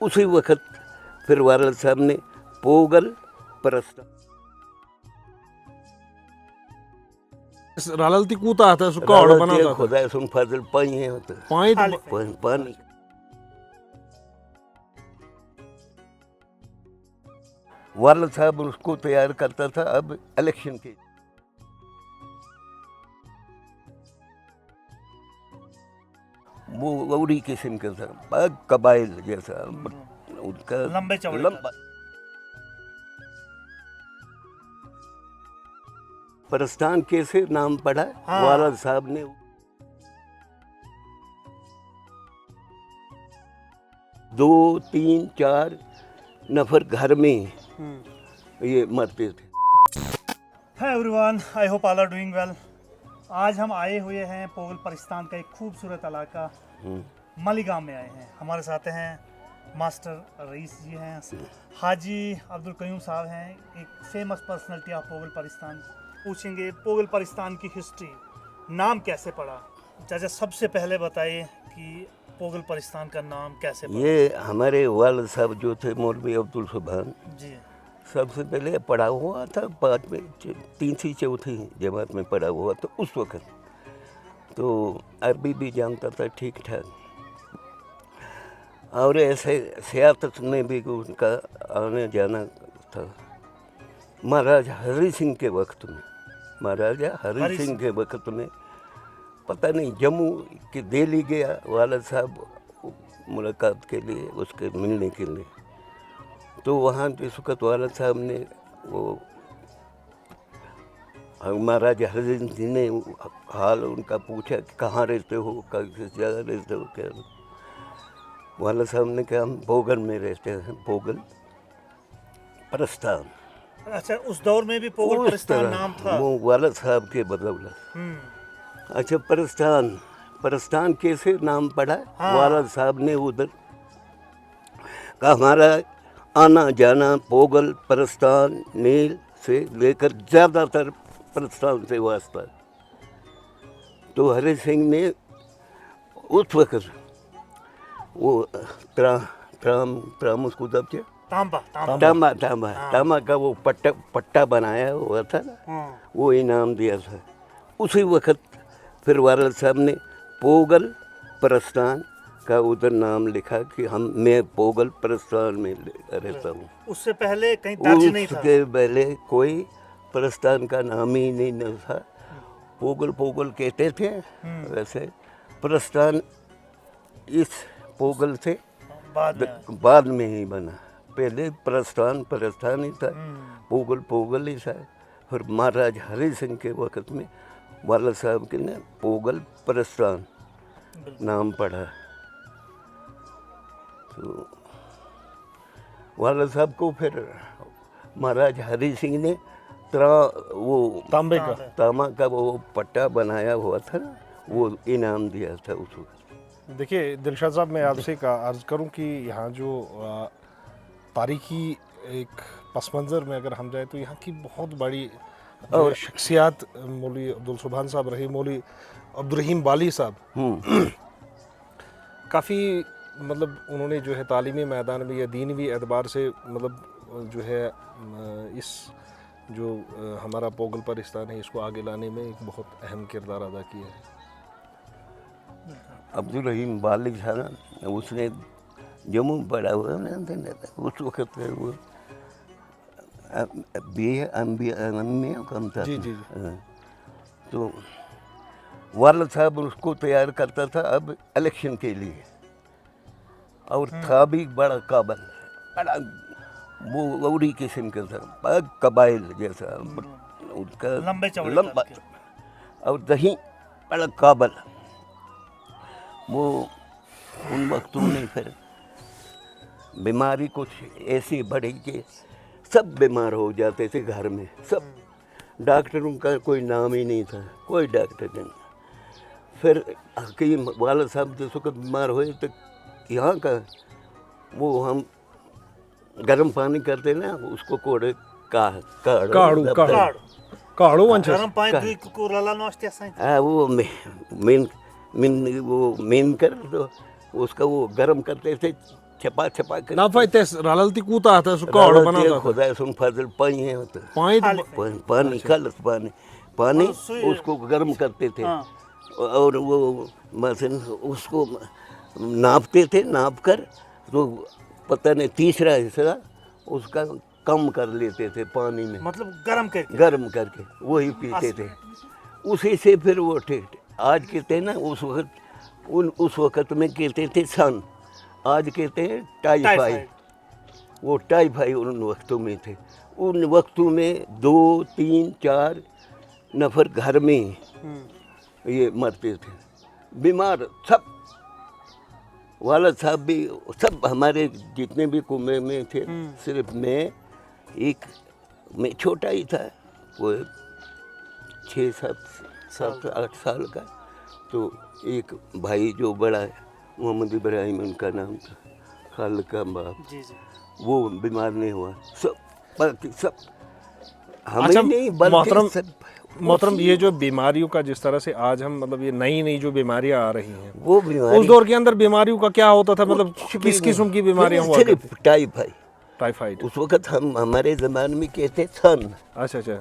उसी वक्त फिर वारल साहब ने पोगल परस्ता रालती कूता आता सु कौड़ बनाता था खुदा सुन फजल पाई है होता पानी पानी वारल साहब उसको तैयार करता था। अब इलेक्शन के वो वही किस्म का था, कबाइल जैसा उनका लंबे चौड़े लंबा। परस्तान कैसे नाम पड़ा? हाँ। वारल साहब ने 2, 3, 4 नफर घर में ये मरते थे। Hi everyone, I hope all are doing well. आज हम आए हुए हैं पोगल परिस्तान का एक खूबसूरत इलाका मालीगांव में आए हैं। हमारे साथ हैं मास्टर रईस जी हैं, हाजी अब्दुल कयूम साहब हैं, एक famous personality of Pongal Paristan. पूछेंगे पोगल परिस्तान की हिस्ट्री, नाम कैसे पड़ा। चाचा सबसे पहले बताइए कि पोगल परिस्तान का नाम कैसे पड़ा। ये हमारे वालिद साहब जो थे मौलवी अब्दुल सुभान, जी सबसे पहले पढ़ा हुआ था 5 में 3सी 4थी जमात में पढ़ा हुआ था उस वक्त, तो अरबी भी जानता था ठीक ठाक। और ऐसे सियासत में भी उनका आने जाना था। महाराजा हरि सिंह के वक्त में, महाराजा हरि सिंह के वक्त में पता नहीं जम्मू की दिल्ली गया वालिद साहब मुलाकात के लिए, उसके मिलने के लिए। तो वहाँ जिस वक्त वालिद साहब ने वो महाराजा हरि सिंह जी ने हाल उनका पूछा कि कहाँ रहते हो, किस जगह रहते हो, क्या। वालिद साहब ने कहा हम पोगल में रहते हैं, पोगल परस्तान। अच्छा, उस दौर में भी पोगल परिस्तान नाम था। वो वालिद साहब के बदौलत। अच्छा, परस्तान कैसे नाम पड़ा? हाँ। वालिद साहब ने उधर का हमारा आना जाना पोगल परस्तान नील से लेकर ज़्यादातर परस्तान से वास्ता। तो हरि सिंह ने उस वक्त वो त्राम उसको दब क्या तांबा का वो पट्टा बनाया हुआ था ना, वो इनाम दिया था। उसी वक्त फिर वालिद साहब ने पोगल परस्तान का उधर नाम लिखा कि मैं पोगल परस्तान में रहता हूँ। उससे पहले कहीं दर्ज नहीं था। उसके पहले कोई परस्तान का नाम ही नहीं था। पोगल कहते थे। वैसे परस्तान इस पोगल से बाद में ही बना। पहले परस्तान ही था, पोगल ही था। फिर महाराज हरि सिंह के वक्त में वालिद साहब के ने पोगल परस्तान नाम पड़ा। तो वालिद साहब को फिर महाराज हरि सिंह ने वो तांबा का वो पट्टा बनाया हुआ था ना, वो इनाम दिया था उस वक्त। देखिए दिलशाद साहब, मैं आपसे अर्ज़ करूं कि यहाँ जो तारीखी एक पस मंज़र में अगर हम जाए तो यहाँ की बहुत बड़ी और शख्सियात मौलवी अब्दुल सुभान साहब रहे, मौलवी अब्दुल रहीम बाली साहब काफ़ी मतलब उन्होंने जो है तालीमी मैदान में या दीनवी एतबार से मतलब जो है इस जो हमारा पोगल परिस्तान है इसको आगे लाने में एक बहुत अहम किरदार अदा किया है। अब्दुल रहीम बाली था ना, उसने जम्मू पढ़ा हुआ उस वक्त वो BA कम था। जी। तो वालिद साहब उसको तैयार करता था अब इलेक्शन के लिए, और था भी बड़ा काबल, बड़ा वो वही किस्म का था, कबाइल जैसा उनका लंबा और दही बड़ा काबल। वो उन वक्तों में फिर बीमारी कुछ ऐसी बढ़ी कि सब बीमार हो जाते थे घर में, सब। डॉक्टरों का कोई नाम ही नहीं था, कोई डॉक्टर नहीं। फिर हकीम वालिद साहब जिस वक्त बीमार हुए तो यहाँ का वो हम गर्म पानी करते ना, उसको कोड़े काढ़ो गरम पानी को रला नोस्ते साइन। वो मेन कर तो उसका वो गर्म करते थे छपा छपा कर ना फाइतेस रालती कूता आता सुका और बना होता खुदा सुन फजल पानी है होता पानी पानी खालस पानी उसको गर्म करते थे हाँ। और वो मशीन उसको नापते थे, नाप कर तो पता नहीं तीसरा हिस्सा उसका कम कर लेते थे पानी में, मतलब गर्म करके। गर्म करके वही पीते थे। उसी से फिर वो ठीक। आज कहते हैं ना उस वक़्त में कहते थे सन, आज कहते हैं टाइफाइड। वो टाइफाइड उन वक्तों में थे। उन वक्तों में 2, 3, 4 नफर घर में ही ये मरते थे, बीमार सब। वाला साहब भी सब हमारे जितने भी कुएं में थे, सिर्फ मैं छोटा ही था, वो 6, 7, 8 साल का। तो एक भाई जो बड़ा है मोहम्मद इब्राहिम उनका नाम था, खाल का बाप, जी जी। वो बीमार नहीं हुआ। सब बल्कि सब हमें अच्छा, नहीं बल्कि सब मोहतरम ये जो बीमारियों का जिस तरह से आज हम मतलब ये नई नई जो बीमारियां आ रही हैं, वो बीमारी उस दौर के अंदर बीमारियों का क्या होता था, मतलब किस किस्म की बीमारियां हुआ करती? सिर्फ टाइफाइड। टाइफाइड। उस वक़्त हमारे ज़माने में कहते सन। अच्छा अच्छा।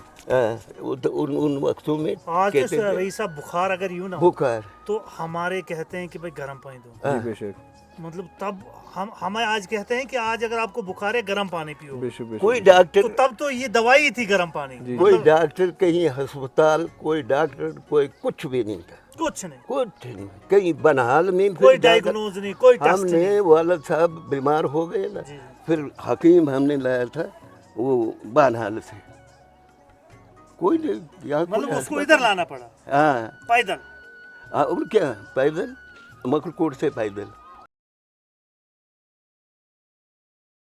वो तो उन वक्तों में आज कहते थे रईस साहब बुखार अगर यूं ना हो, बुखार। तो हमारे कहते हैं कि भाई गर्म पानी दो। जी बेशक मतलब तब हमें आज कहते हैं कि आज अगर आपको बुखार है गर्म पानी पियो। बेशक बेशक। कोई डॉक्टर तो तब तो ये दवाई थी गर्म पानी। कोई डॉक्टर कहीं अस्पताल, कोई डॉक्टर कोई कुछ भी नहीं था, कुछ नहीं, कुछ नहीं। कहीं बनहाल में कोई फिर जाकर डायग्नोज नहीं, कोई टेस्ट नहीं। हमने वालद साहब बीमार हो गए ना, जी। फिर हकीम हमने लाया था वो बनहाल से। कोई नहीं यहाँ मतलब उसको इधर लाना पड़ा हाँ पैदल। और क्या पैदल, मकरकोट से पैदल।